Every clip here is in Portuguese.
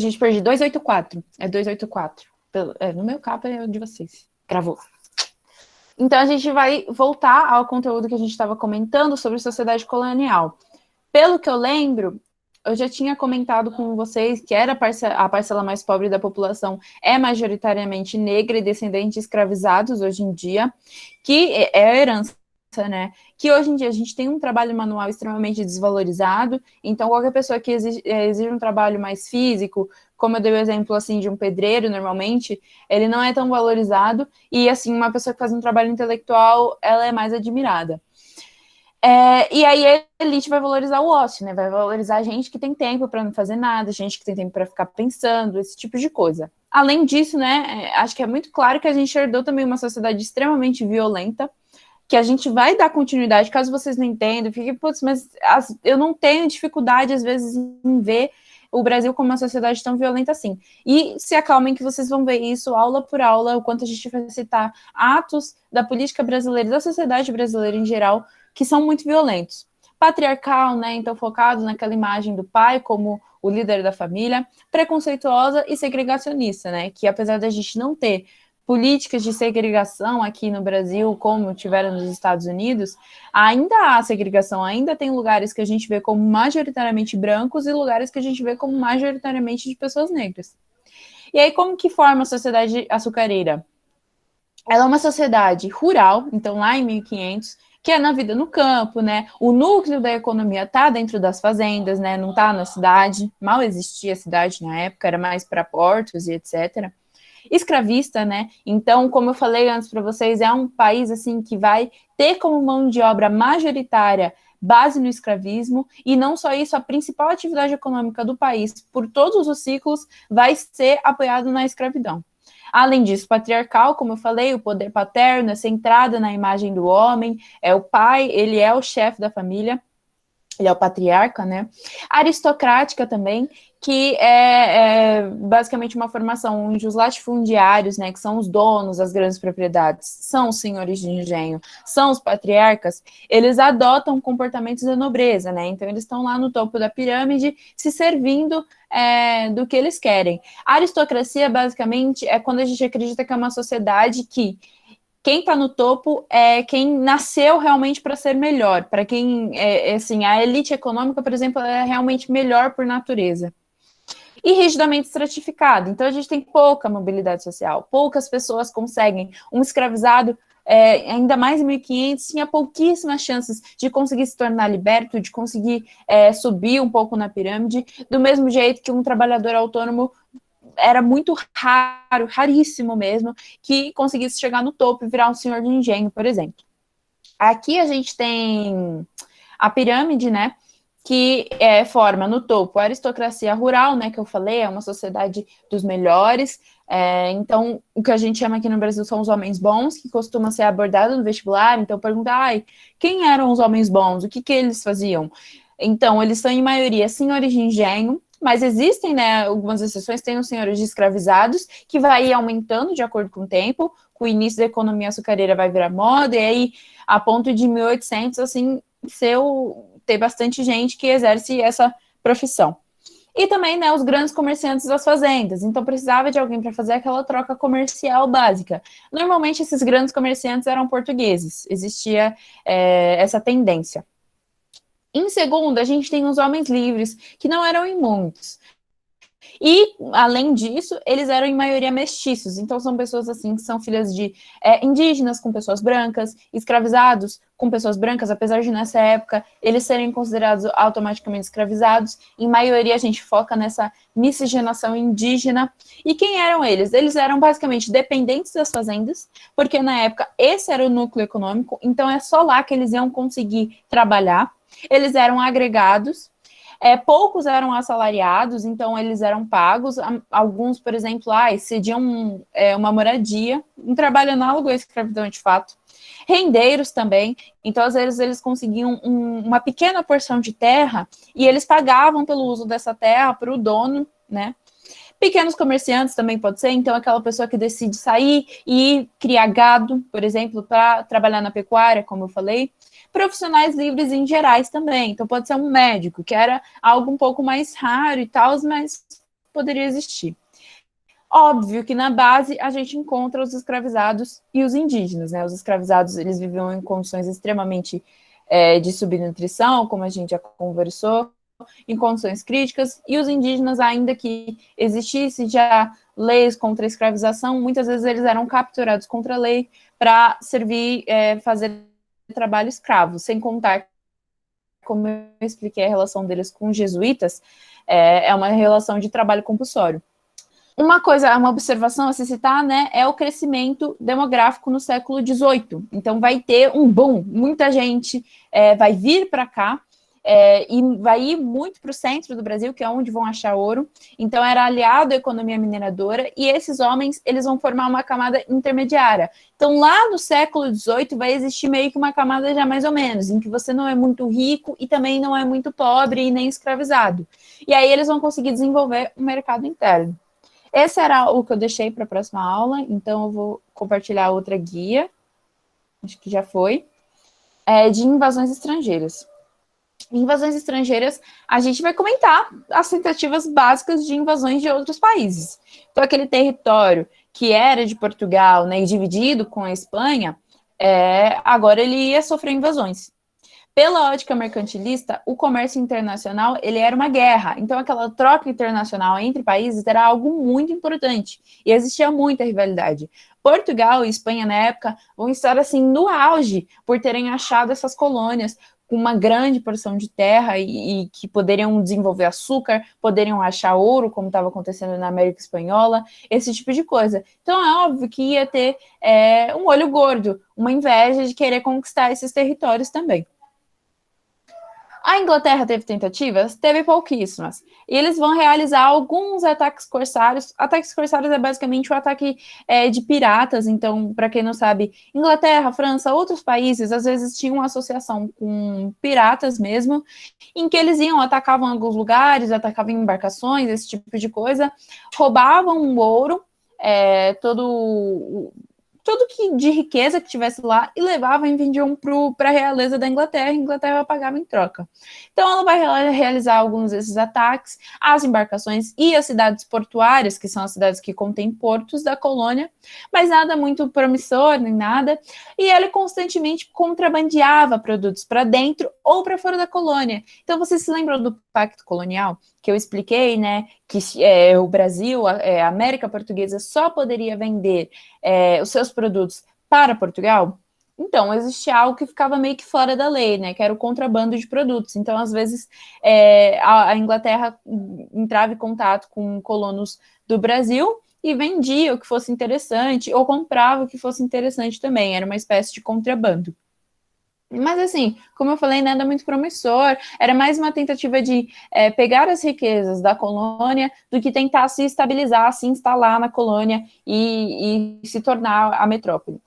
gente perdi 284. É 284. No meu capa é o de vocês. Gravou. Então, a gente vai voltar ao conteúdo que a gente estava comentando sobre sociedade colonial. Pelo que eu lembro, eu já tinha comentado com vocês que era a parcela mais pobre da população é majoritariamente negra e descendentes de escravizados hoje em dia, que é a herança, né? Que hoje em dia a gente tem um trabalho manual extremamente desvalorizado, então qualquer pessoa que exige um trabalho mais físico, como eu dei o exemplo assim de um pedreiro, normalmente, ele não é tão valorizado, e assim, uma pessoa que faz um trabalho intelectual, ela é mais admirada. E aí a elite vai valorizar o ócio, né? Vai valorizar a gente que tem tempo para não fazer nada, gente que tem tempo para ficar pensando, esse tipo de coisa. Além disso, né, acho que é muito claro que a gente herdou também uma sociedade extremamente violenta, que a gente vai dar continuidade, caso vocês não entendam, fiquem, putz, mas eu não tenho dificuldade, às vezes, em ver o Brasil como uma sociedade tão violenta assim. E se acalmem que vocês vão ver isso aula por aula, o quanto a gente vai citar atos da política brasileira, da sociedade brasileira em geral, que são muito violentos. Patriarcal, né, então focado naquela imagem do pai como o líder da família, preconceituosa e segregacionista, né, que apesar da gente não ter políticas de segregação aqui no Brasil, como tiveram nos Estados Unidos, ainda há segregação, ainda tem lugares que a gente vê como majoritariamente brancos e lugares que a gente vê como majoritariamente de pessoas negras. E aí, como que forma a sociedade açucareira? Ela é uma sociedade rural, então lá em 1500, que é na vida no campo, né? O núcleo da economia está dentro das fazendas, né? Não está na cidade, mal existia cidade na época, era mais para portos e etc. Escravista, né? Então, como eu falei antes para vocês, é um país assim que vai ter como mão de obra majoritária base no escravismo, e não só isso, a principal atividade econômica do país, por todos os ciclos, vai ser apoiado na escravidão. Além disso, patriarcal, como eu falei, o poder paterno, essa entrada na imagem do homem, é o pai, ele é o chefe da família, ele é o patriarca, né? Aristocrática também, que é basicamente uma formação onde os latifundiários, né, que são os donos das grandes propriedades, são os senhores de engenho, são os patriarcas, eles adotam comportamentos da nobreza, né? Então eles estão lá no topo da pirâmide se servindo do que eles querem. A aristocracia, basicamente, é quando a gente acredita que é uma sociedade que quem está no topo é quem nasceu realmente para ser melhor, para quem, assim, a elite econômica, por exemplo, é realmente melhor por natureza. E rigidamente estratificado. Então, a gente tem pouca mobilidade social, poucas pessoas conseguem. Um escravizado, ainda mais em 1500, tinha pouquíssimas chances de conseguir se tornar liberto, de conseguir subir um pouco na pirâmide, do mesmo jeito que um trabalhador autônomo era muito raro, raríssimo mesmo, que conseguisse chegar no topo e virar um senhor de engenho, por exemplo. Aqui a gente tem a pirâmide, né, que forma no topo a aristocracia rural, né, que eu falei, é uma sociedade dos melhores. Então, o que a gente chama aqui no Brasil são os homens bons, que costuma ser abordado no vestibular. Então, perguntar, quem eram os homens bons? O que eles faziam? Então, eles são, em maioria, senhores de engenho, mas existem, né, algumas exceções, tem os senhores de escravizados, que vai aumentando de acordo com o tempo, com o início da economia açucareira vai virar moda, e aí, a ponto de 1800, assim, ter bastante gente que exerce essa profissão. E também, né, os grandes comerciantes das fazendas. Então, precisava de alguém para fazer aquela troca comercial básica. Normalmente, esses grandes comerciantes eram portugueses. Existia essa tendência. Em segundo, a gente tem os homens livres, que não eram em muitos. E, além disso, eles eram em maioria mestiços. Então, são pessoas assim que são filhas de indígenas com pessoas brancas, escravizados com pessoas brancas, apesar de nessa época eles serem considerados automaticamente escravizados. Em maioria, a gente foca nessa miscigenação indígena. E quem eram eles? Eles eram basicamente dependentes das fazendas, porque na época esse era o núcleo econômico, então é só lá que eles iam conseguir trabalhar. Eles eram agregados. Poucos eram assalariados, então eles eram pagos. Alguns, por exemplo, cediam uma moradia, um trabalho análogo à escravidão de fato. Rendeiros também, então às vezes eles conseguiam uma pequena porção de terra e eles pagavam pelo uso dessa terra para o dono, né? Pequenos comerciantes também pode ser, então aquela pessoa que decide sair e criar gado, por exemplo, para trabalhar na pecuária, como eu falei. Profissionais livres em gerais também, então pode ser um médico, que era algo um pouco mais raro e tal, mas poderia existir. Óbvio que na base a gente encontra os escravizados e os indígenas, né? Os escravizados, eles viviam em condições extremamente de subnutrição, como a gente já conversou, em condições críticas, e os indígenas, ainda que existisse já leis contra a escravização, muitas vezes eles eram capturados contra a lei para servir, fazer trabalho escravo, sem contar, como eu expliquei, a relação deles com os jesuítas é uma relação de trabalho compulsório. Uma observação a se citar, né, é o crescimento demográfico no século XVIII. Então, vai ter um boom, muita gente vai vir para cá, e vai ir muito para o centro do Brasil, que é onde vão achar ouro. Então, era aliado à economia mineradora, e esses homens, eles vão formar uma camada intermediária. Então, lá no século XVIII, vai existir meio que uma camada já mais ou menos, em que você não é muito rico e também não é muito pobre e nem escravizado. E aí, eles vão conseguir desenvolver um mercado interno. Esse era o que eu deixei para a próxima aula, então eu vou compartilhar outra guia, acho que já foi, de invasões estrangeiras. Em invasões estrangeiras, a gente vai comentar as tentativas básicas de invasões de outros países. Então, aquele território que era de Portugal, né, e dividido com a Espanha, agora ele ia sofrer invasões. Pela ótica mercantilista, o comércio internacional, ele era uma guerra. Então, aquela troca internacional entre países era algo muito importante. E existia muita rivalidade. Portugal e Espanha, na época, vão estar, assim, no auge por terem achado essas colônias com uma grande porção de terra e que poderiam desenvolver açúcar, poderiam achar ouro, como estava acontecendo na América Espanhola, esse tipo de coisa. Então, é óbvio que ia ter um olho gordo, uma inveja de querer conquistar esses territórios também. A Inglaterra teve tentativas? Teve pouquíssimas. E eles vão realizar alguns ataques corsários. Ataques corsários é basicamente o ataque de piratas. Então, para quem não sabe, Inglaterra, França, outros países, às vezes tinham uma associação com piratas mesmo, em que eles iam, atacavam alguns lugares, atacavam embarcações, esse tipo de coisa, roubavam o ouro, tudo que de riqueza que tivesse lá e levavam e vendiam para a realeza da Inglaterra, e a Inglaterra pagava em troca. Então, ela vai realizar alguns desses ataques às embarcações e às cidades portuárias, que são as cidades que contêm portos da colônia, mas nada muito promissor, nem nada, e ele constantemente contrabandeava produtos para dentro ou para fora da colônia. Então, vocês se lembram do Pacto Colonial? Que eu expliquei, né, que o Brasil, a América Portuguesa, só poderia vender os seus produtos para Portugal? Então, existia algo que ficava meio que fora da lei, né, que era o contrabando de produtos. Então, às vezes, a Inglaterra entrava em contato com colonos do Brasil e vendia o que fosse interessante, ou comprava o que fosse interessante também. Era uma espécie de contrabando. Mas, assim, como eu falei, nada muito promissor, era mais uma tentativa de pegar as riquezas da colônia do que tentar se estabilizar, se instalar na colônia e se tornar a metrópole.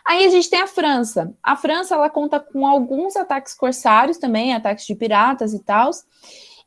Aí a gente tem a França. A França, ela conta com alguns ataques corsários também, ataques de piratas e tal.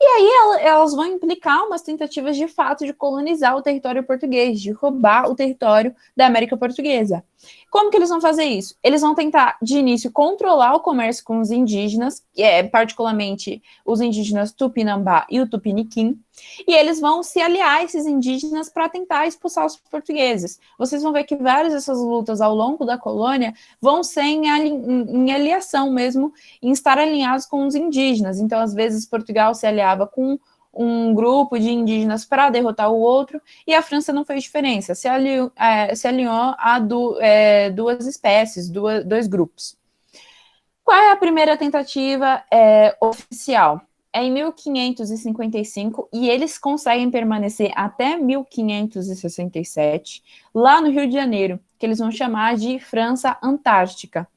E aí elas vão implicar umas tentativas de fato de colonizar o território português, de roubar o território da América Portuguesa. Como que eles vão fazer isso? Eles vão tentar, de início, controlar o comércio com os indígenas, particularmente os indígenas Tupinambá e o Tupiniquim, e eles vão se aliar a esses indígenas para tentar expulsar os portugueses. Vocês vão ver que várias dessas lutas ao longo da colônia vão ser em aliação mesmo, em estar alinhados com os indígenas. Então, às vezes, Portugal se aliava com um grupo de indígenas para derrotar o outro, e a França não fez diferença, se alinhou a duas espécies, dois grupos. Qual é a primeira tentativa oficial? É em 1555, e eles conseguem permanecer até 1567, lá no Rio de Janeiro, que eles vão chamar de França Antártica.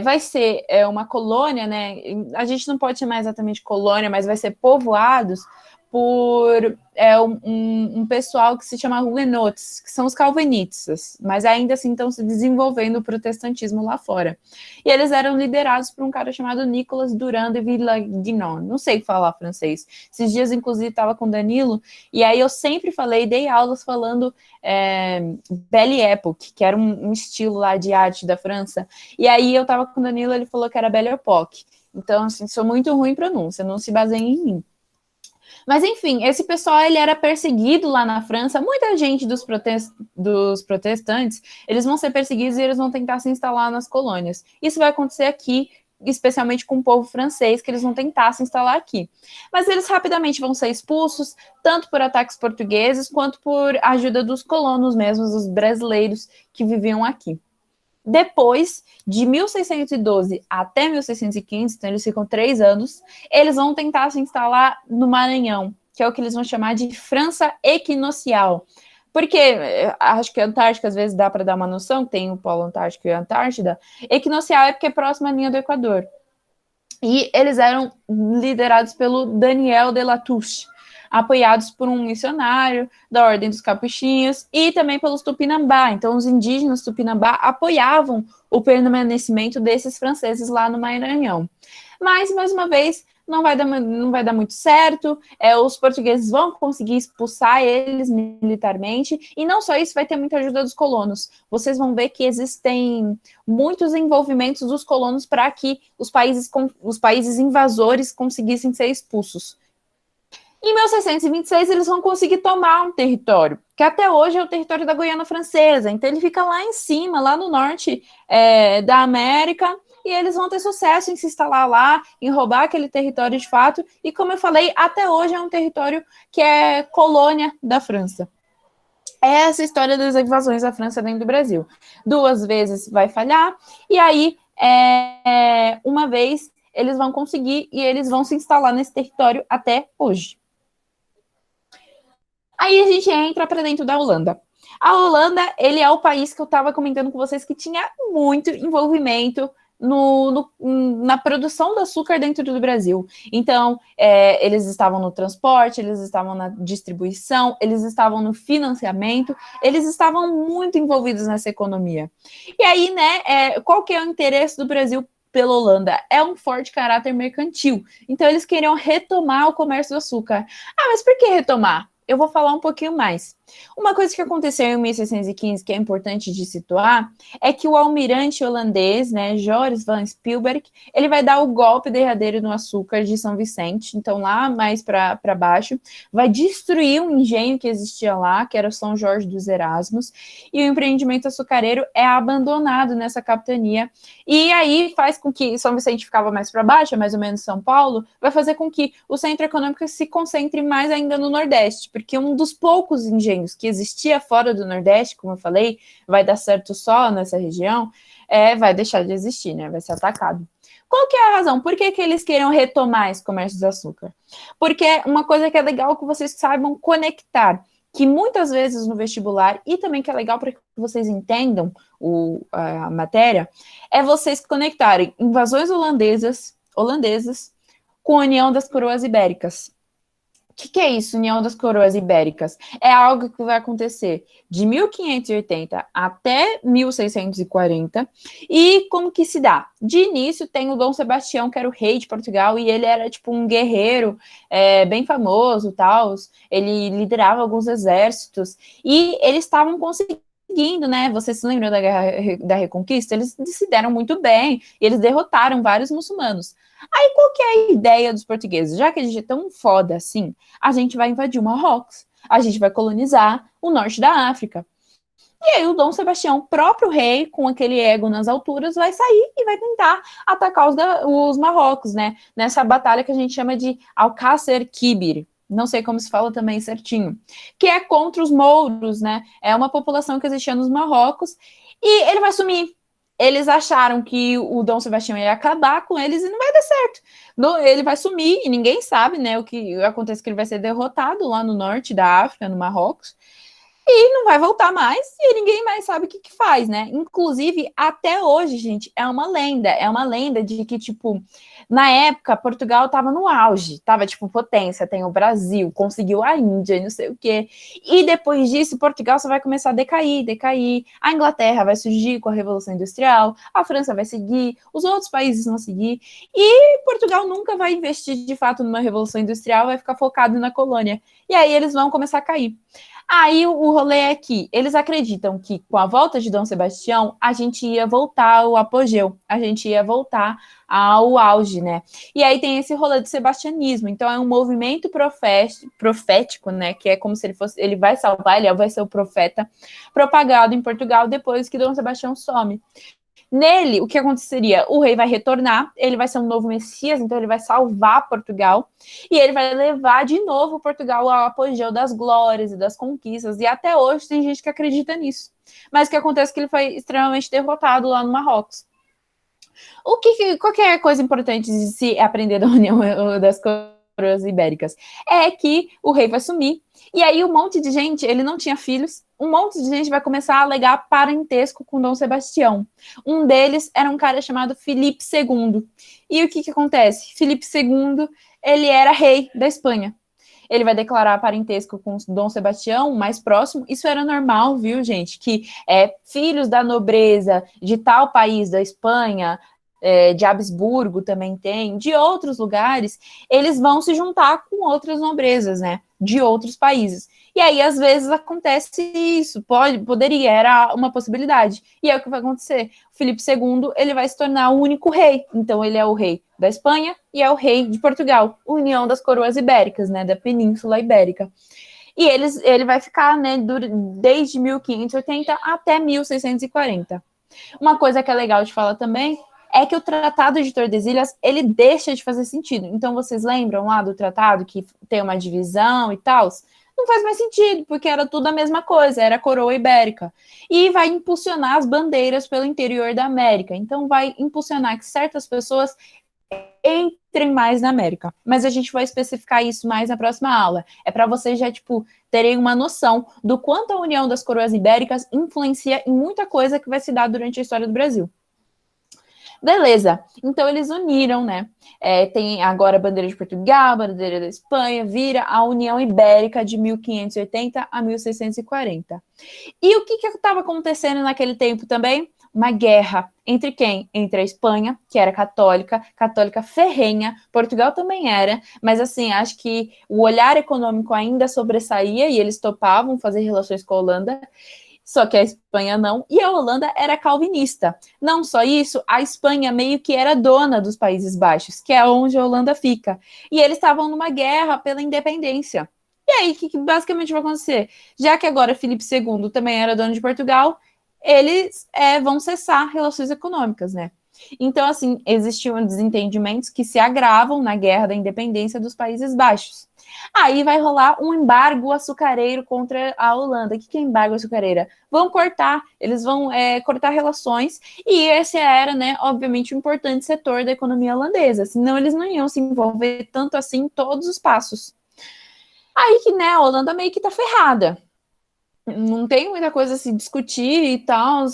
Vai ser uma colônia, né? A gente não pode chamar exatamente colônia, mas vai ser povoados por um pessoal que se chama Huguenots, que são os calvinistas, mas ainda assim estão se desenvolvendo o protestantismo lá fora. E eles eram liderados por um cara chamado Nicolas Durand de Villagnon, não sei falar francês. Esses dias, inclusive, estava com o Danilo, e aí eu sempre dei aulas falando Belle Époque, que era um estilo lá de arte da França, e aí eu estava com o Danilo, ele falou que era Belle Époque. Então, assim, sou muito ruim em pronúncia, não se baseiem em mim. Mas, enfim, esse pessoal, ele era perseguido lá na França. Muita gente dos protestantes, eles vão ser perseguidos e eles vão tentar se instalar nas colônias. Isso vai acontecer aqui, especialmente com o povo francês, que eles vão tentar se instalar aqui. Mas eles rapidamente vão ser expulsos, tanto por ataques portugueses, quanto por ajuda dos colonos mesmos, os brasileiros que viviam aqui. Depois de 1612 até 1615, então eles ficam 3 anos, eles vão tentar se instalar no Maranhão, que é o que eles vão chamar de França Equinocial. Porque acho que a Antártica, às vezes, dá para dar uma noção, tem o Polo Antártico e a Antártida. Equinocial é porque é próximo à linha do Equador. E eles eram liderados pelo Daniel de Latouche, apoiados por um missionário da Ordem dos Capuchinhos e também pelos Tupinambá. Então, os indígenas Tupinambá apoiavam o permanecimento desses franceses lá no Maranhão. Mas, mais uma vez, não vai dar muito certo, os portugueses vão conseguir expulsar eles militarmente, e não só isso, vai ter muita ajuda dos colonos. Vocês vão ver que existem muitos envolvimentos dos colonos para que os países invasores conseguissem ser expulsos. Em 1626, eles vão conseguir tomar um território, que até hoje é o território da Guiana Francesa. Então, ele fica lá em cima, lá no norte da América, e eles vão ter sucesso em se instalar lá, em roubar aquele território de fato. E, como eu falei, até hoje é um território que é colônia da França. É essa história das invasões da França dentro do Brasil. 2 vezes vai falhar, e aí, uma vez, eles vão conseguir e eles vão se instalar nesse território até hoje. Aí a gente entra para dentro da Holanda. A Holanda, ele é o país que eu estava comentando com vocês que tinha muito envolvimento na produção do açúcar dentro do Brasil. Então, eles estavam no transporte, eles estavam na distribuição, eles estavam no financiamento, eles estavam muito envolvidos nessa economia. E aí, né, qual que é o interesse do Brasil pela Holanda? É um forte caráter mercantil. Então, eles queriam retomar o comércio do açúcar. Ah, mas por que retomar? Eu vou falar um pouquinho mais. Uma coisa que aconteceu em 1615, que é importante de situar, é que o almirante holandês, né, Joris van Spilberg, ele vai dar o golpe derradeiro no açúcar de São Vicente, então lá mais para baixo, vai destruir um engenho que existia lá, que era o São Jorge dos Erasmos, e o empreendimento açucareiro é abandonado nessa capitania, e aí faz com que São Vicente ficava mais para baixo, mais ou menos São Paulo, vai fazer com que o centro econômico se concentre mais ainda no Nordeste, porque um dos poucos engenhos que existia fora do Nordeste, como eu falei, vai dar certo só nessa região, vai deixar de existir, né? Vai ser atacado. Qual que é a razão? Por que eles queriam retomar esse comércio de açúcar? Porque uma coisa que é legal que vocês saibam conectar, que muitas vezes no vestibular, e também que é legal para que vocês entendam a matéria, é vocês conectarem invasões holandesas com a União das Coroas Ibéricas. O que é isso, União das Coroas Ibéricas? É algo que vai acontecer de 1580 até 1640. E como que se dá? De início tem o Dom Sebastião, que era o rei de Portugal, e ele era tipo um guerreiro bem famoso, tal. Ele liderava alguns exércitos, e eles estavam conseguindo, né? Vocês se lembram da Guerra da Reconquista? Eles se deram muito bem, e eles derrotaram vários muçulmanos. Aí, qual que é a ideia dos portugueses? Já que a gente é tão foda assim, a gente vai invadir o Marrocos, a gente vai colonizar o norte da África. E aí o Dom Sebastião, próprio rei, com aquele ego nas alturas, vai sair e vai tentar atacar os Marrocos, né? Nessa batalha que a gente chama de Alcácer Quibir. Não sei como se fala também certinho. Que é contra os mouros, né? É uma população que existia nos Marrocos. E ele vai sumir. Eles acharam que o Dom Sebastião ia acabar com eles e não vai dar certo. Ele vai sumir e ninguém sabe, né, o que acontece, que ele vai ser derrotado lá no norte da África, no Marrocos, e não vai voltar mais, e ninguém mais sabe o que faz, né? Inclusive, até hoje, gente, é uma lenda de que, tipo, na época, Portugal estava no auge, estava, tipo, potência, tem o Brasil, conseguiu a Índia e não sei o quê, e depois disso, Portugal só vai começar a decair, a Inglaterra vai surgir com a Revolução Industrial, a França vai seguir, os outros países vão seguir, e Portugal nunca vai investir, de fato, numa Revolução Industrial, vai ficar focado na colônia. E aí eles vão começar a cair. Aí o rolê é que eles acreditam que com a volta de Dom Sebastião, a gente ia voltar ao apogeu, a gente ia voltar ao auge, né? E aí tem esse rolê do sebastianismo, então é um movimento profético, né? Que é como se ele fosse, ele vai salvar, ele vai ser o profeta, propagado em Portugal depois que Dom Sebastião some. Nele, o que aconteceria? O rei vai retornar, ele vai ser um novo Messias, então ele vai salvar Portugal, e ele vai levar de novo Portugal ao apogeu das glórias e das conquistas, e até hoje tem gente que acredita nisso. Mas o que acontece é que ele foi extremamente derrotado lá no Marrocos. Qualquer coisa importante de se aprender da União das Coroas Ibéricas é que o rei vai sumir, e aí um monte de gente, ele não tinha filhos, um monte de gente vai começar a alegar parentesco com Dom Sebastião. Um deles era um cara chamado Filipe II. E o que acontece? Filipe II, ele era rei da Espanha. Ele vai declarar parentesco com Dom Sebastião, mais próximo. Isso era normal, viu, gente? Que filhos da nobreza de tal país da Espanha, de Habsburgo também tem, de outros lugares, eles vão se juntar com outras nobrezas, né? De outros países. E aí, às vezes, acontece isso, poderia, era uma possibilidade. E é o que vai acontecer. O Filipe II, ele vai se tornar o único rei. Então, ele é o rei da Espanha e é o rei de Portugal, União das Coroas Ibéricas, né, da Península Ibérica. E ele vai ficar, né, desde 1580 até 1640. Uma coisa que é legal de falar também é que o Tratado de Tordesilhas, ele deixa de fazer sentido. Então, vocês lembram lá do tratado que tem uma divisão e tal? Não faz mais sentido, porque era tudo a mesma coisa, era a coroa ibérica. E vai impulsionar as bandeiras pelo interior da América. Então, vai impulsionar que certas pessoas entrem mais na América. Mas a gente vai especificar isso mais na próxima aula. É para vocês já, terem uma noção do quanto a União das Coroas Ibéricas influencia em muita coisa que vai se dar durante a história do Brasil. Beleza, então eles uniram, né? Tem agora a bandeira de Portugal, a bandeira da Espanha, vira a União Ibérica de 1580 a 1640. E o que estava acontecendo naquele tempo também? Uma guerra entre quem? Entre a Espanha, que era católica ferrenha, Portugal também era, mas assim, acho que o olhar econômico ainda sobressaía e eles topavam fazer relações com a Holanda. Só que a Espanha não, e a Holanda era calvinista. Não só isso, a Espanha meio que era dona dos Países Baixos, que é onde a Holanda fica. E eles estavam numa guerra pela independência. E aí, o que basicamente vai acontecer? Já que agora Filipe II também era dono de Portugal, eles vão cessar relações econômicas, né? Então, assim, existiam desentendimentos que se agravam na guerra da independência dos Países Baixos. Aí vai rolar um embargo açucareiro contra a Holanda. O que é embargo açucareira? Vão cortar, eles vão cortar relações, e esse era, né, obviamente, um importante setor da economia holandesa, senão eles não iam se envolver tanto assim em todos os passos. Aí que, né, a Holanda meio que tá ferrada. Não tem muita coisa a se discutir e tal.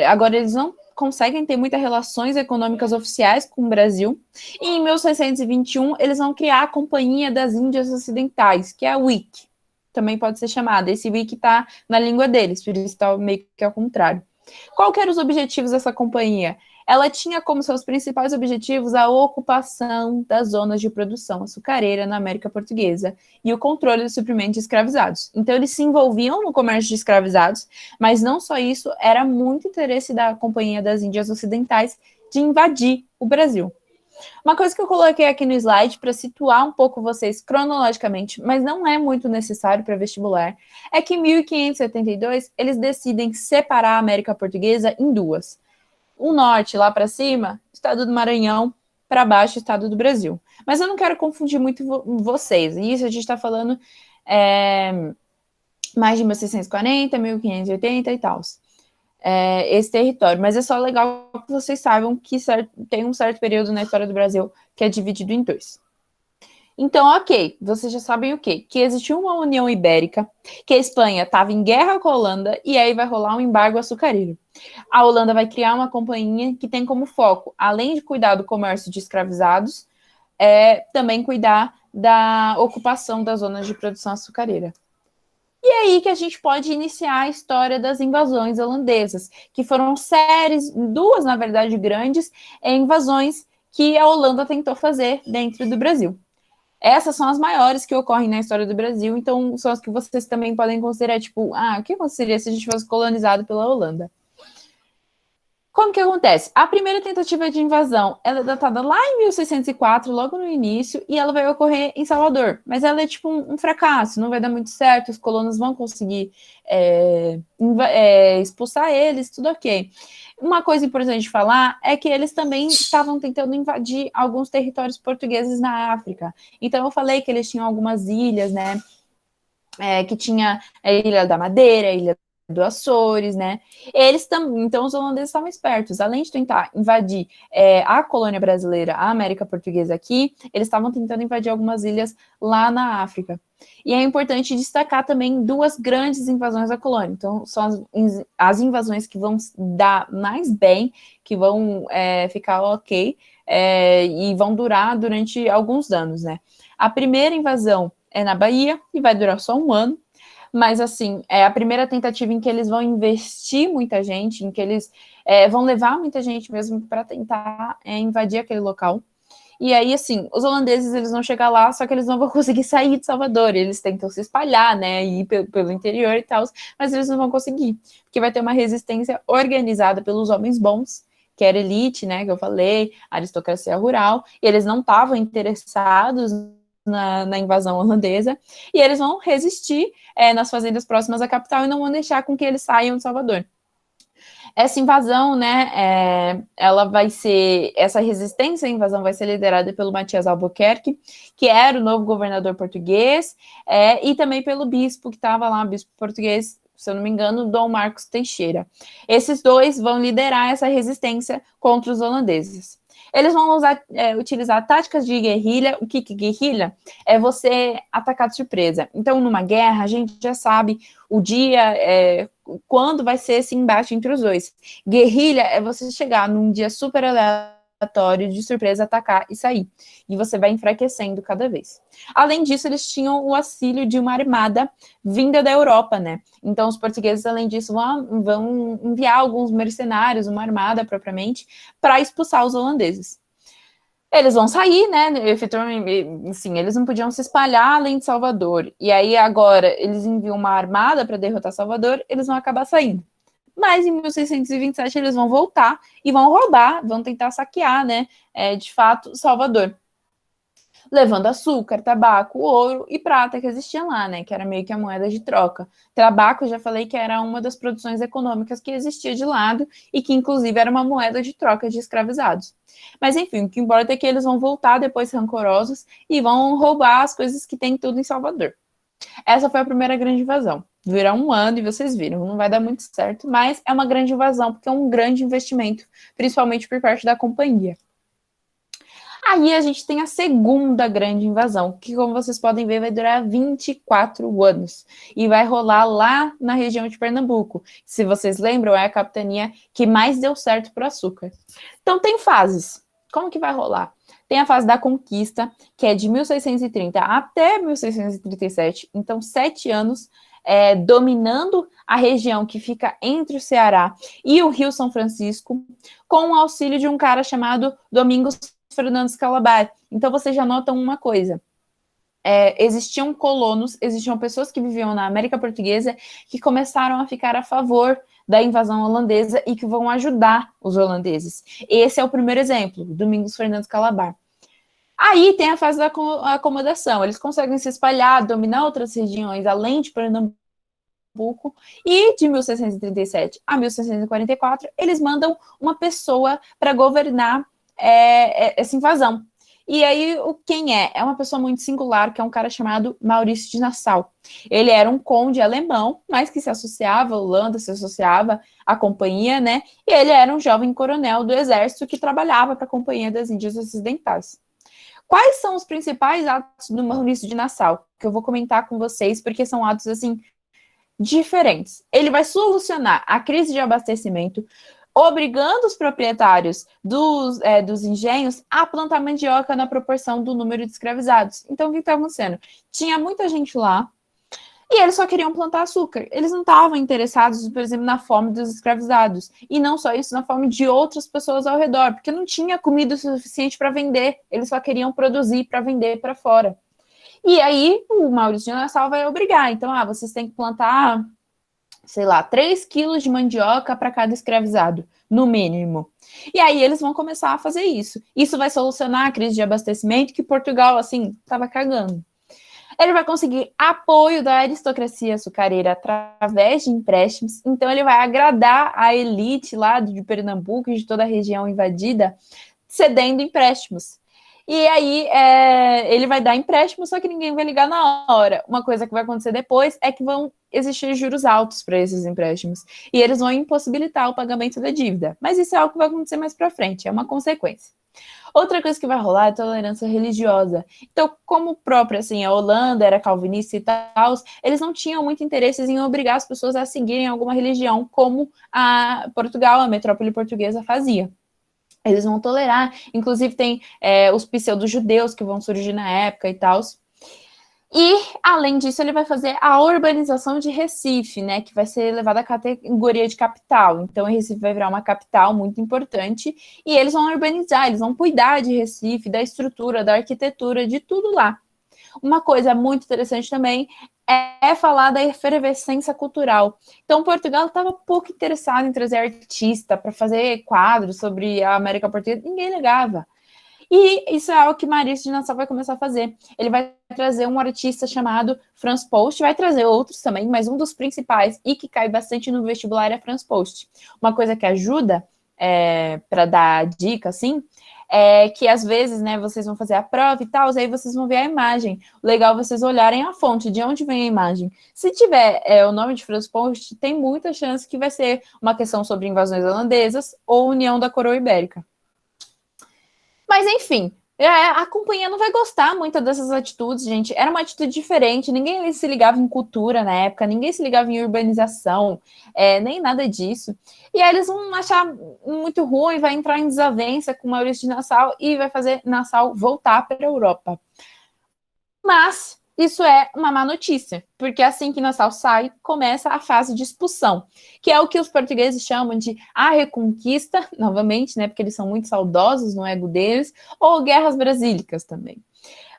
Agora eles não conseguem ter muitas relações econômicas oficiais com o Brasil. E em 1621, eles vão criar a Companhia das Índias Ocidentais, que é a WIC. Também pode ser chamada. Esse WIC está na língua deles, por isso está meio que ao contrário. Qual que eram os objetivos dessa companhia? Ela tinha como seus principais objetivos a ocupação das zonas de produção açucareira na América Portuguesa e o controle do suprimento de escravizados. Então, eles se envolviam no comércio de escravizados, mas não só isso, era muito interesse da Companhia das Índias Ocidentais de invadir o Brasil. Uma coisa que eu coloquei aqui no slide para situar um pouco vocês cronologicamente, mas não é muito necessário para vestibular, é que em 1572 eles decidem separar a América Portuguesa em duas. O norte, lá para cima, estado do Maranhão, para baixo, estado do Brasil. Mas eu não quero confundir muito vocês. Isso a gente está falando mais de 1640, 1580 e tal. Esse território. Mas é só legal que vocês saibam que tem um certo período na história do Brasil que é dividido em dois. Então, ok, vocês já sabem o quê? Que existiu uma União Ibérica, que a Espanha estava em guerra com a Holanda, e aí vai rolar um embargo açucareiro. A Holanda vai criar uma companhia que tem como foco, além de cuidar do comércio de escravizados, também cuidar da ocupação das zonas de produção açucareira. E aí que a gente pode iniciar a história das invasões holandesas, que foram duas, na verdade, grandes invasões que a Holanda tentou fazer dentro do Brasil. Essas são as maiores que ocorrem na história do Brasil, então são as que vocês também podem considerar, tipo, o que aconteceria se a gente fosse colonizado pela Holanda? Como que acontece? A primeira tentativa de invasão, ela é datada lá em 1604, logo no início, e ela vai ocorrer em Salvador. Mas ela é tipo um fracasso, não vai dar muito certo, os colonos vão conseguir expulsar eles, tudo ok. Uma coisa importante de falar é que eles também estavam tentando invadir alguns territórios portugueses na África. Então eu falei que eles tinham algumas ilhas, né? Que tinha a Ilha da Madeira, a Ilha do Açores, né? Eles também, então os holandeses estavam espertos. Além de tentar invadir a colônia brasileira, a América Portuguesa aqui, eles estavam tentando invadir algumas ilhas lá na África. E é importante destacar também duas grandes invasões da colônia. Então, são as invasões que vão dar mais bem, que vão ficar ok, e vão durar durante alguns anos, né? A primeira invasão é na Bahia e vai durar só um ano. Mas, assim, é a primeira tentativa em que eles vão investir muita gente, em que eles vão levar muita gente mesmo para tentar invadir aquele local. E aí, assim, os holandeses, eles vão chegar lá, só que eles não vão conseguir sair de Salvador. Eles tentam se espalhar, né, ir pelo interior e tal, mas eles não vão conseguir, porque vai ter uma resistência organizada pelos homens bons, que era elite, né, que eu falei, aristocracia rural, e eles não estavam interessados na invasão holandesa, e eles vão resistir nas fazendas próximas à capital e não vão deixar com que eles saiam de Salvador. Essa invasão, né, essa resistência à invasão vai ser liderada pelo Matias Albuquerque, que era o novo governador português, e também pelo bispo que estava lá, o bispo português, se eu não me engano, Dom Marcos Teixeira. Esses dois vão liderar essa resistência contra os holandeses. Eles vão utilizar táticas de guerrilha. O que é guerrilha? É você atacar de surpresa. Então, numa guerra, a gente já sabe o dia, quando vai ser esse embate entre os dois. Guerrilha é você chegar num dia super aleatório, de surpresa, atacar e sair. E você vai enfraquecendo cada vez. Além disso, eles tinham o auxílio de uma armada vinda da Europa, né? Então, os portugueses, além disso, vão enviar alguns mercenários, uma armada propriamente, para expulsar os holandeses. Eles vão sair, né? Efetivamente, assim, eles não podiam se espalhar além de Salvador. E aí, agora, eles enviam uma armada para derrotar Salvador, eles vão acabar saindo. Mas em 1627 eles vão voltar e vão roubar, vão tentar saquear, né? De fato, Salvador. Levando açúcar, tabaco, ouro e prata que existiam lá, né? Que era meio que a moeda de troca. Tabaco, eu já falei que era uma das produções econômicas que existia de lado e que, inclusive, era uma moeda de troca de escravizados. Mas, enfim, o que importa é que eles vão voltar depois rancorosos e vão roubar as coisas que tem tudo em Salvador. Essa foi a primeira grande invasão. Dura um ano e vocês viram, não vai dar muito certo, mas é uma grande invasão porque é um grande investimento, principalmente por parte da companhia. Aí a gente tem a segunda grande invasão, que, como vocês podem ver, vai durar 24 anos. E vai rolar lá na região de Pernambuco. Se vocês lembram, é a capitania que mais deu certo para o açúcar. Então, tem fases. Como que vai rolar? Tem a fase da conquista, que é de 1630 até 1637. Então, 7 anos dominando a região que fica entre o Ceará e o Rio São Francisco, com o auxílio de um cara chamado Domingos Fernandes Calabar. Então, vocês já notam uma coisa. Existiam colonos, existiam pessoas que viviam na América Portuguesa que começaram a ficar a favor da invasão holandesa e que vão ajudar os holandeses. Esse é o primeiro exemplo, Domingos Fernandes Calabar. Aí tem a fase da acomodação. Eles conseguem se espalhar, dominar outras regiões, além de Pernambuco, e de 1637 a 1644, eles mandam uma pessoa para governar essa invasão. E aí, quem é? É uma pessoa muito singular, que é um cara chamado Maurício de Nassau. Ele era um conde alemão, mas que se associava à Holanda, se associava à companhia, né? E ele era um jovem coronel do exército que trabalhava para a Companhia das Índias Ocidentais. Quais são os principais atos do Maurício de Nassau? Que eu vou comentar com vocês, porque são atos, assim, diferentes. Ele vai solucionar a crise de abastecimento, obrigando os proprietários dos engenhos a plantar mandioca na proporção do número de escravizados. Então, o que estava acontecendo? Tinha muita gente lá e eles só queriam plantar açúcar. Eles não estavam interessados, por exemplo, na fome dos escravizados. E não só isso, na fome de outras pessoas ao redor, porque não tinha comida suficiente para vender. Eles só queriam produzir para vender para fora. E aí o Maurício de Nassau vai obrigar. Então, vocês têm que plantar, sei lá, 3 quilos de mandioca para cada escravizado, no mínimo. E aí eles vão começar a fazer isso. Isso vai solucionar a crise de abastecimento que Portugal, assim, estava cagando. Ele vai conseguir apoio da aristocracia açucareira através de empréstimos, então ele vai agradar a elite lá de Pernambuco e de toda a região invadida, cedendo empréstimos. E aí ele vai dar empréstimo, só que ninguém vai ligar na hora. Uma coisa que vai acontecer depois é que vão existir juros altos para esses empréstimos. E eles vão impossibilitar o pagamento da dívida. Mas isso é algo que vai acontecer mais para frente, é uma consequência. Outra coisa que vai rolar é a tolerância religiosa. Então, como própria, assim, a Holanda era calvinista e tal, eles não tinham muito interesse em obrigar as pessoas a seguirem alguma religião, como a Portugal, a metrópole portuguesa, fazia. Eles vão tolerar, inclusive tem os pseudo-judeus que vão surgir na época e tal. E, além disso, ele vai fazer a urbanização de Recife, né, que vai ser levada à categoria de capital. Então, Recife vai virar uma capital muito importante e eles vão urbanizar, eles vão cuidar de Recife, da estrutura, da arquitetura, de tudo lá. Uma coisa muito interessante também é falar da efervescência cultural. Então, Portugal estava pouco interessado em trazer artista para fazer quadros sobre a América Portuguesa, ninguém ligava. E isso é algo que Maurício de Nassau vai começar a fazer. Ele vai trazer um artista chamado Franz Post, vai trazer outros também, mas um dos principais e que cai bastante no vestibular é Franz Post. Uma coisa que ajuda para dar dica, assim, é que às vezes, né, vocês vão fazer a prova e tal, aí vocês vão ver a imagem. O legal é vocês olharem a fonte, de onde vem a imagem. Se tiver o nome de Franz Post, tem muita chance que vai ser uma questão sobre invasões holandesas ou união da coroa ibérica. Mas, enfim, a companhia não vai gostar muito dessas atitudes, gente. Era uma atitude diferente, ninguém se ligava em cultura na época, ninguém se ligava em urbanização, nem nada disso. E aí eles vão achar muito ruim, vai entrar em desavença com Maurício de Nassau e vai fazer Nassau voltar para a Europa. Mas isso é uma má notícia, porque assim que Nassau sai, começa a fase de expulsão, que é o que os portugueses chamam de a reconquista, novamente, né, porque eles são muito saudosos no ego deles, ou guerras brasílicas também.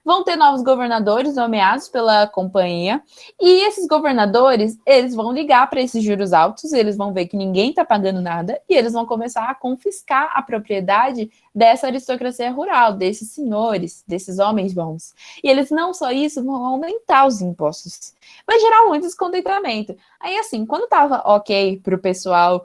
Vão ter novos governadores nomeados pela companhia, e esses governadores, eles vão ligar para esses juros altos, eles vão ver que ninguém está pagando nada, e eles vão começar a confiscar a propriedade dessa aristocracia rural, desses senhores, desses homens bons. E eles não só isso, vão aumentar os impostos. Vai gerar muito descontentamento. Aí, assim, quando estava ok para o pessoal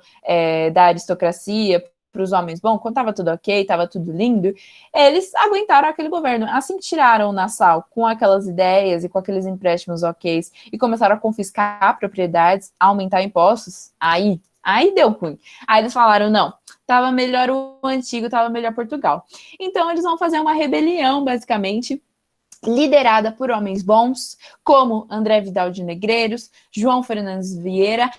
da aristocracia, para os homens, bom, quando estava tudo ok, estava tudo lindo, eles aguentaram aquele governo. Assim que tiraram o Nassau com aquelas ideias e com aqueles empréstimos ok e começaram a confiscar propriedades, a aumentar impostos, aí deu ruim. Aí eles falaram, não, estava melhor o antigo, estava melhor Portugal. Então eles vão fazer uma rebelião, basicamente, liderada por homens bons, como André Vidal de Negreiros, João Fernandes Vieira,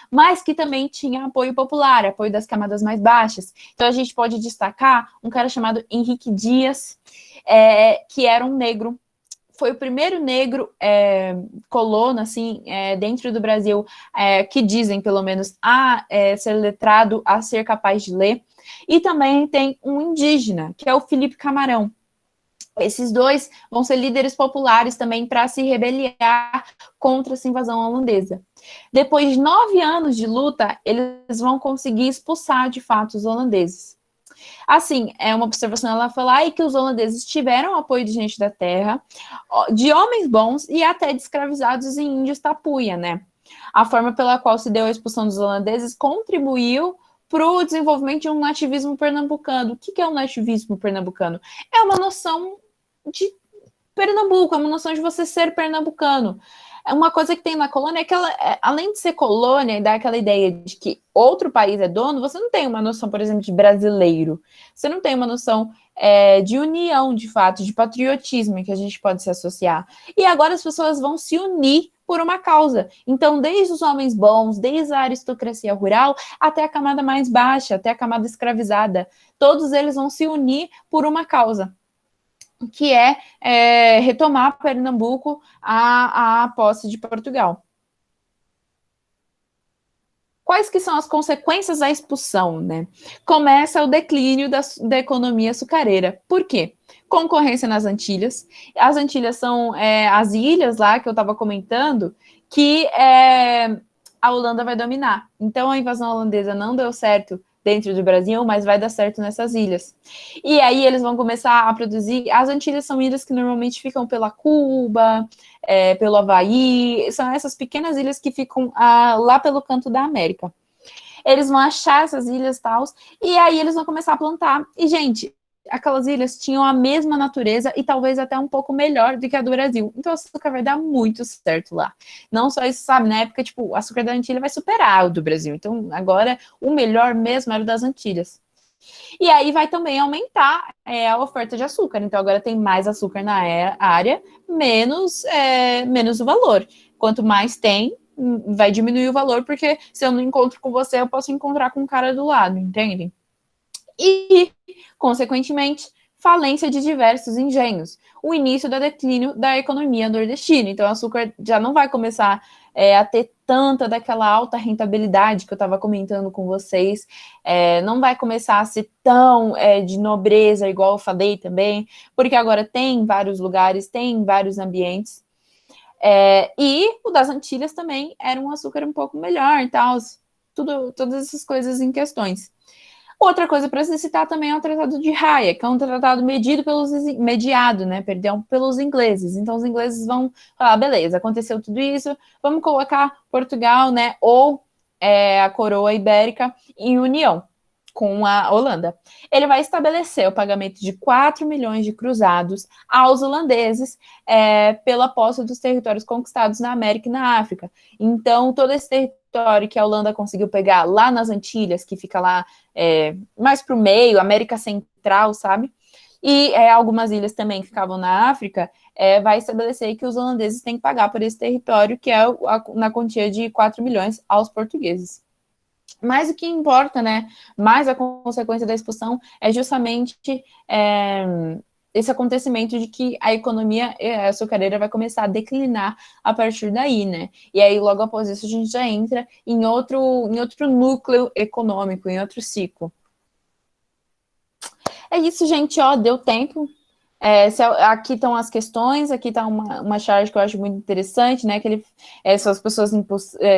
mas que também tinha apoio popular, apoio das camadas mais baixas. Então a gente pode destacar um cara chamado Henrique Dias, que era um negro, foi o primeiro negro colono, assim, dentro do Brasil, que dizem, pelo menos, a ser letrado, a ser capaz de ler. E também tem um indígena, que é o Felipe Camarão. Esses dois vão ser líderes populares também para se rebeliar contra essa invasão holandesa. Depois de 9 anos de luta, eles vão conseguir expulsar de fato os holandeses. Assim, uma observação, ela foi lá e que os holandeses tiveram apoio de gente da terra, de homens bons e até de escravizados em índios tapuia, né? A forma pela qual se deu a expulsão dos holandeses contribuiu para o desenvolvimento de um nativismo pernambucano. O que é um nativismo pernambucano? É uma noção de Pernambuco, é uma noção de você ser pernambucano. Uma coisa que tem na colônia é que ela, além de ser colônia e dar aquela ideia de que outro país é dono, você não tem uma noção, por exemplo, de brasileiro. Você não tem uma noção de união, de fato, de patriotismo que a gente pode se associar. E agora as pessoas vão se unir por uma causa. Então, desde os homens bons, desde a aristocracia rural, até a camada mais baixa, até a camada escravizada, todos eles vão se unir por uma causa, que retomar Pernambuco à posse de Portugal. quais que são as consequências da expulsão, né? Começa o declínio da economia açucareira. Por quê? Concorrência nas Antilhas. As Antilhas são as ilhas lá que eu estava comentando, que a Holanda vai dominar. Então, a invasão holandesa não deu certo dentro do Brasil, mas vai dar certo nessas ilhas. E aí eles vão começar a produzir. As Antilhas são ilhas que normalmente ficam pela Cuba, pelo Havaí, são essas pequenas ilhas que ficam lá pelo canto da América. Eles vão achar essas ilhas e tal, e aí eles vão começar a plantar. E, gente, aquelas ilhas tinham a mesma natureza e talvez até um pouco melhor do que a do Brasil. Então, o açúcar vai dar muito certo lá. Não só isso, sabe, na época, tipo, o açúcar da Antilha vai superar o do Brasil. Então, agora, o melhor mesmo era o das Antilhas. E aí vai também aumentar a oferta de açúcar. Então, agora tem mais açúcar na área, menos o valor. Quanto mais tem, vai diminuir o valor, porque se eu não encontro com você, eu posso encontrar com o cara do lado, entende? E, consequentemente, falência de diversos engenhos, o início do declínio da economia nordestina. Então, o açúcar já não vai começar a ter tanta daquela alta rentabilidade que eu estava comentando com vocês, não vai começar a ser tão de nobreza, igual eu falei também, porque agora tem vários lugares, tem vários ambientes, e o das Antilhas também era um açúcar um pouco melhor e tal, todas essas coisas em questões. Outra coisa para se citar também é o Tratado de Haia, que é um tratado mediado, né, pelos ingleses. Então, os ingleses vão falar, beleza, aconteceu tudo isso, vamos colocar Portugal, né, ou a coroa ibérica em união com a Holanda. Ele vai estabelecer o pagamento de 4 milhões de cruzados aos holandeses pela posse dos territórios conquistados na América e na África. Então, todo esse território que a Holanda conseguiu pegar lá nas Antilhas, que fica lá mais para o meio, América Central, sabe? E algumas ilhas também que ficavam na África, vai estabelecer que os holandeses têm que pagar por esse território, que é na quantia de 4 milhões aos portugueses. Mas o que importa, né, mais a consequência da expulsão é justamente esse acontecimento de que a economia açucareira vai começar a declinar a partir daí, né? E aí, logo após isso, a gente já entra em outro núcleo econômico, em outro ciclo. É isso, gente, ó, deu tempo. Aqui estão as questões, aqui está uma charge que eu acho muito interessante, né? Que são as pessoas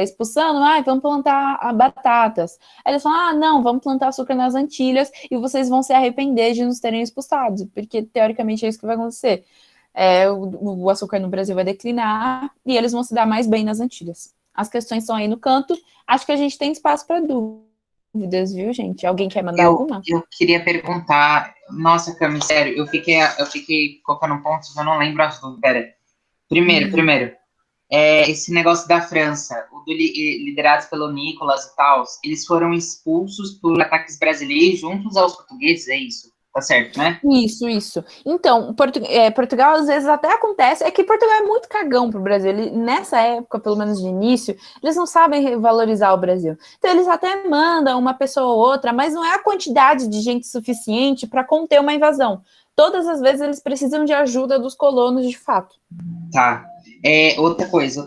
expulsando, vamos plantar batatas. Aí eles falam, não, vamos plantar açúcar nas Antilhas e vocês vão se arrepender de nos terem expulsados, porque teoricamente é isso que vai acontecer. O açúcar no Brasil vai declinar e eles vão se dar mais bem nas Antilhas. As questões estão aí no canto, acho que a gente tem espaço para dúvidas, viu, gente? Alguém quer mandar alguma? Eu queria perguntar, nossa, Cami, sério, eu fiquei colocando pontos, eu não lembro as dúvidas. Pera. Primeiro, esse negócio da França, liderados pelo Nicolas e tal, eles foram expulsos por ataques brasileiros juntos aos portugueses, é isso? Tá certo, né? Isso. Então, Portugal às vezes até acontece, é que Portugal é muito cagão pro Brasil. Nessa época, pelo menos de início, eles não sabem valorizar o Brasil. Então, eles até mandam uma pessoa ou outra, mas não é a quantidade de gente suficiente para conter uma invasão. Todas as vezes eles precisam de ajuda dos colonos de fato. Tá. Outra coisa.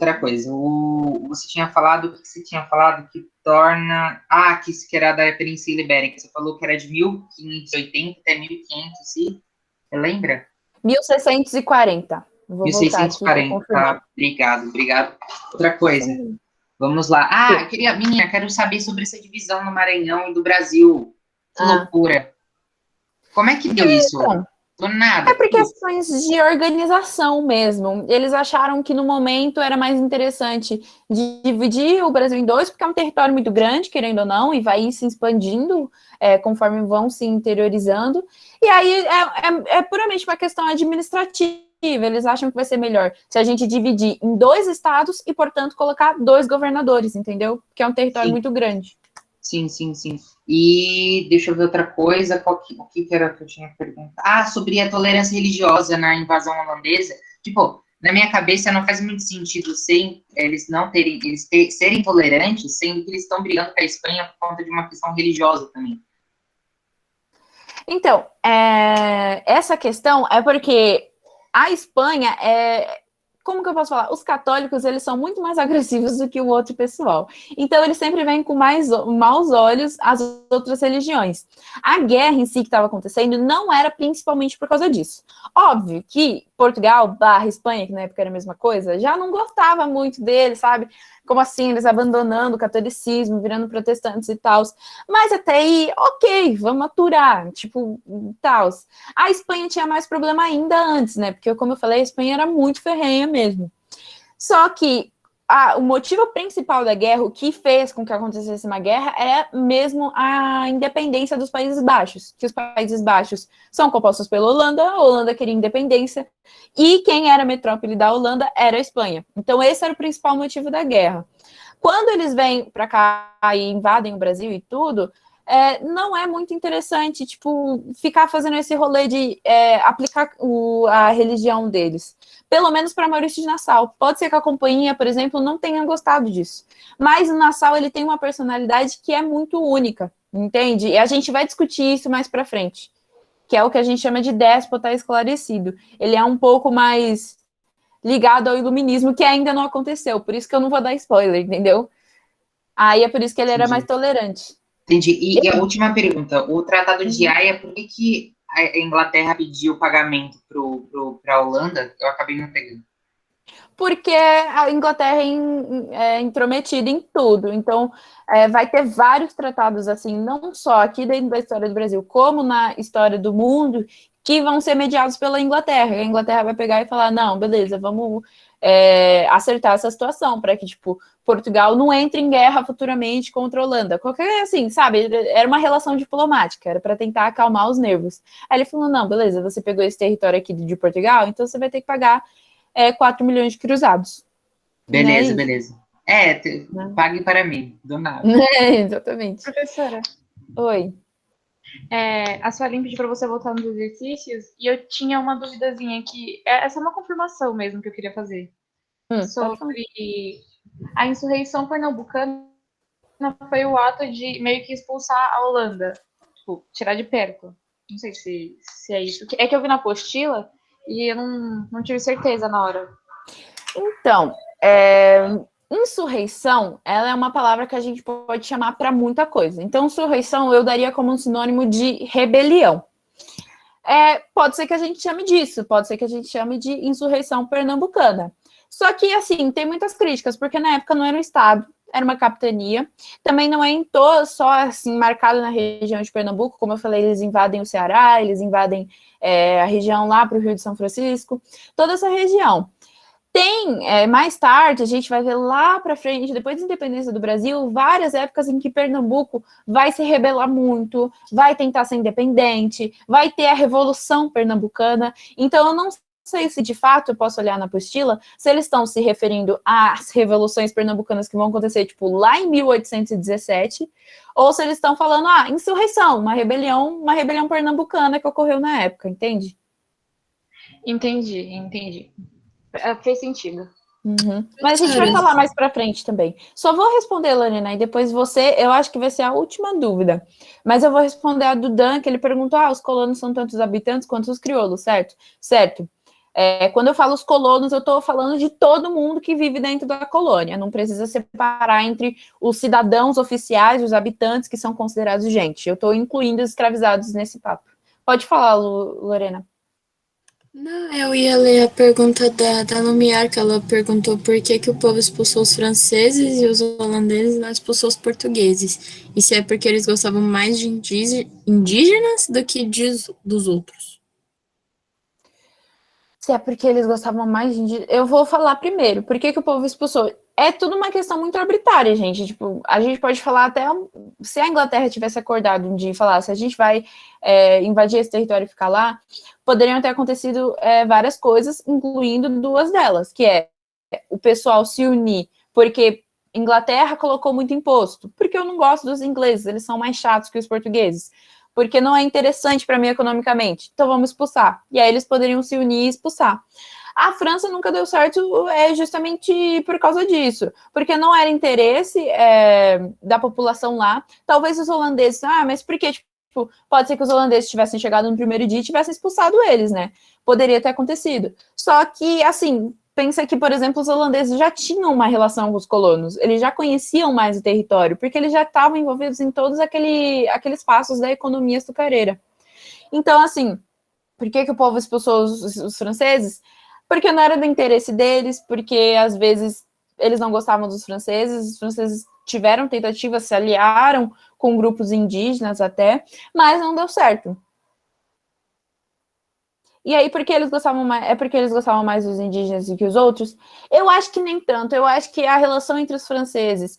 Você tinha falado que torna. Que era da Península Ibérica. Você falou que era de 1580 até 1500, sim? Você lembra? 1640. Vou voltar aqui para confirmar. Tá, obrigado. Outra coisa. Vamos lá. Quero saber sobre essa divisão no Maranhão e do Brasil. Que loucura. Como é que deu isso? Então, Do nada. é por questões de organização mesmo. Eles acharam que no momento era mais interessante dividir o Brasil em dois, porque é um território muito grande, querendo ou não, e vai se expandindo conforme vão se interiorizando. E aí é puramente uma questão administrativa. Eles acham que vai ser melhor se a gente dividir em 2 estados e, portanto, colocar 2 governadores, entendeu? Porque é um território muito grande. Sim. E deixa eu ver outra coisa, o que era que eu tinha perguntado? Sobre a tolerância religiosa na invasão holandesa. Tipo, na minha cabeça não faz muito sentido serem tolerantes, sendo que eles estão brigando com a Espanha por conta de uma questão religiosa também. Então, essa questão é porque a Espanha como que eu posso falar? Os católicos, eles são muito mais agressivos do que o outro pessoal. Então, eles sempre veem com mais maus olhos as outras religiões. A guerra em si que estava acontecendo não era principalmente por causa disso. Óbvio que Portugal / Espanha, que na época era a mesma coisa, já não gostava muito deles, sabe? Como assim, eles abandonando o catolicismo, virando protestantes e tal. Mas até aí, ok, vamos aturar, tipo, tal. A Espanha tinha mais problema ainda antes, né? Porque, como eu falei, a Espanha era muito ferrenha mesmo. Só que o motivo principal da guerra, o que fez com que acontecesse uma guerra, é mesmo a independência dos Países Baixos. Que os Países Baixos são compostos pela Holanda, a Holanda queria independência, e quem era a metrópole da Holanda era a Espanha. Então, esse era o principal motivo da guerra. Quando eles vêm para cá e invadem o Brasil e tudo, não é muito interessante, tipo, ficar fazendo esse rolê de aplicar a religião deles. Pelo menos para Maurício de Nassau. Pode ser que a companhia, por exemplo, não tenha gostado disso. Mas o Nassau, ele tem uma personalidade que é muito única, entende? E a gente vai discutir isso mais para frente, que é o que a gente chama de déspota esclarecido. Ele é um pouco mais ligado ao iluminismo, que ainda não aconteceu. Por isso que eu não vou dar spoiler, entendeu? Aí é por isso que ele era mais tolerante. Entendi. E a última pergunta, o Tratado de Haia, por que a Inglaterra pediu pagamento para a Holanda? Eu acabei não pegando. Porque a Inglaterra é intrometida em tudo. Então, vai ter vários tratados, assim, não só aqui dentro da história do Brasil, como na história do mundo, que vão ser mediados pela Inglaterra. A Inglaterra vai pegar e falar, não, beleza, vamos acertar essa situação, para que, tipo, Portugal não entre em guerra futuramente contra a Holanda. Qualquer, assim, sabe, era uma relação diplomática, era para tentar acalmar os nervos. Aí ele falou, não, beleza, você pegou esse território aqui de Portugal, então você vai ter que pagar 4 milhões de cruzados. Beleza, beleza. Pague para mim, do nada. Exatamente. Professora. Oi. A Suelen pediu para você voltar nos exercícios e eu tinha uma duvidazinha aqui. Essa é uma confirmação mesmo que eu queria fazer. Sobre a insurreição pernambucana foi o ato de meio que expulsar a Holanda. Tipo, tirar de perto. Não sei se é isso. É que eu vi na apostila e eu não tive certeza na hora. Então, insurreição, ela é uma palavra que a gente pode chamar para muita coisa. Então, insurreição eu daria como um sinônimo de rebelião. Pode ser que a gente chame disso, pode ser que a gente chame de insurreição pernambucana. Só que, assim, tem muitas críticas, porque na época não era um estado, era uma capitania. Também não é só, assim, marcado na região de Pernambuco, como eu falei, eles invadem o Ceará, eles invadem a região lá para o Rio de São Francisco, toda essa região. Tem, mais tarde, a gente vai ver lá para frente, depois da independência do Brasil, várias épocas em que Pernambuco vai se rebelar muito, vai tentar ser independente, vai ter a Revolução Pernambucana. Então, eu não sei se de fato eu posso olhar na apostila se eles estão se referindo às revoluções pernambucanas que vão acontecer, tipo, lá em 1817, ou se eles estão falando, insurreição, uma rebelião pernambucana que ocorreu na época, entende? Entendi. Fez sentido. Uhum. Mas a gente vai falar mais pra frente também. Só vou responder, Lorena, e depois eu acho que vai ser a última dúvida. Mas eu vou responder a do Dan, que ele perguntou, os colonos são tantos habitantes quanto os crioulos, certo? Certo. Quando eu falo os colonos, eu estou falando de todo mundo que vive dentro da colônia. Não precisa separar entre os cidadãos oficiais e os habitantes que são considerados gente. Eu estou incluindo os escravizados nesse papo. Pode falar, Lorena. Não, eu ia ler a pergunta da Lumiar, que ela perguntou por que o povo expulsou os franceses e os holandeses não expulsou os portugueses. E se é porque eles gostavam mais de indígenas do que dos outros. Se é porque eles gostavam mais de indígenas... Eu vou falar primeiro. Por que o povo expulsou? É tudo uma questão muito arbitrária, gente. Tipo, a gente pode falar até... Se a Inglaterra tivesse acordado um dia e falasse, a gente vai invadir esse território e ficar lá, poderiam ter acontecido várias coisas, incluindo duas delas, que é o pessoal se unir, porque Inglaterra colocou muito imposto, porque eu não gosto dos ingleses, eles são mais chatos que os portugueses, porque não é interessante para mim economicamente, então vamos expulsar. E aí eles poderiam se unir e expulsar. A França nunca deu certo justamente por causa disso, porque não era interesse da população lá. Talvez os holandeses, mas por que, tipo, pode ser que os holandeses tivessem chegado no primeiro dia e tivessem expulsado eles, né? Poderia ter acontecido. Só que, assim, pensa que, por exemplo, os holandeses já tinham uma relação com os colonos, eles já conheciam mais o território, porque eles já estavam envolvidos em todos aqueles passos da economia açucareira. Então, assim, por que o povo expulsou os franceses? Porque não era do interesse deles, porque às vezes eles não gostavam dos franceses, os franceses tiveram tentativas, se aliaram com grupos indígenas até, mas não deu certo. E aí, porque eles gostavam mais, é porque eles gostavam mais dos indígenas do que os outros? Eu acho que nem tanto. Eu acho que a relação entre os franceses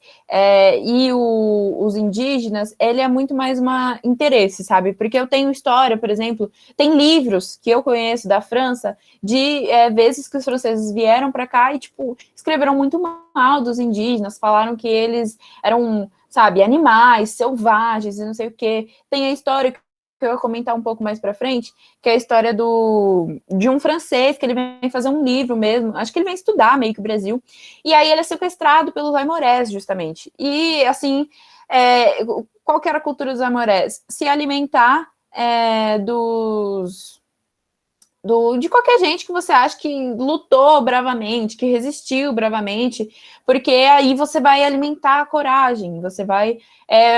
e os indígenas, ele é muito mais um interesse, sabe? Porque eu tenho história, por exemplo, tem livros que eu conheço da França de vezes que os franceses vieram para cá e, tipo, escreveram muito mal dos indígenas, falaram que eles eram, sabe, animais, selvagens e não sei o quê. Tem a história que eu vou comentar um pouco mais para frente, que é a história de um francês, que ele vem fazer um livro mesmo, acho que ele vem estudar meio que o Brasil, e aí ele é sequestrado pelos aimorés, justamente. E, assim, qual que era a cultura dos aimorés? Se alimentar de qualquer gente que você acha que lutou bravamente, que resistiu bravamente, porque aí você vai alimentar a coragem, você vai...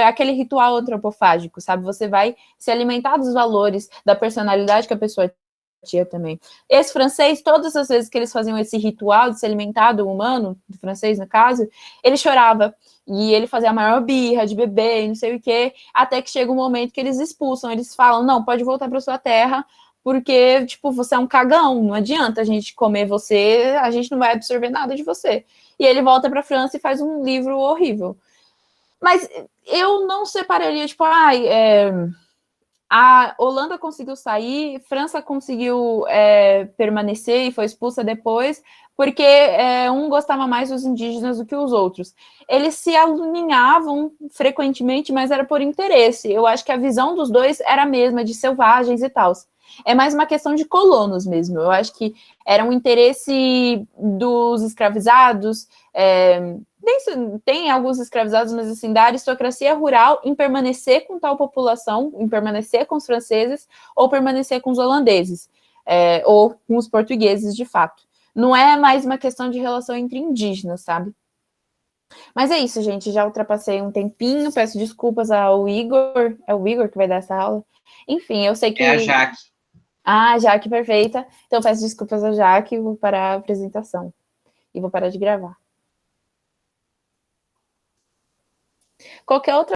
aquele ritual antropofágico, sabe? Você vai se alimentar dos valores, da personalidade que a pessoa tinha também. Esse francês, todas as vezes que eles faziam esse ritual de se alimentar do humano, do francês no caso, ele chorava. E ele fazia a maior birra de bebê, não sei o quê, até que chega um momento que eles expulsam, eles falam, não, pode voltar para sua terra, porque, tipo, você é um cagão, não adianta a gente comer você, a gente não vai absorver nada de você. E ele volta para a França e faz um livro horrível. Mas eu não separaria, tipo, a Holanda conseguiu sair, França conseguiu permanecer e foi expulsa depois, porque um gostava mais dos indígenas do que os outros. Eles se alinhavam frequentemente, mas era por interesse. Eu acho que a visão dos dois era a mesma, de selvagens e tal. É mais uma questão de colonos mesmo. Eu acho que era um interesse dos escravizados, tem alguns escravizados, mas assim, da aristocracia rural em permanecer com tal população, em permanecer com os franceses, ou permanecer com os holandeses, ou com os portugueses, de fato. Não é mais uma questão de relação entre indígenas, sabe? Mas é isso, gente, já ultrapassei um tempinho, peço desculpas ao Igor, é o Igor que vai dar essa aula. Enfim, eu sei que... É a Jaque. Ah, Jaque, perfeita. Então peço desculpas ao Jaque e vou parar a apresentação. E vou parar de gravar. Qualquer outra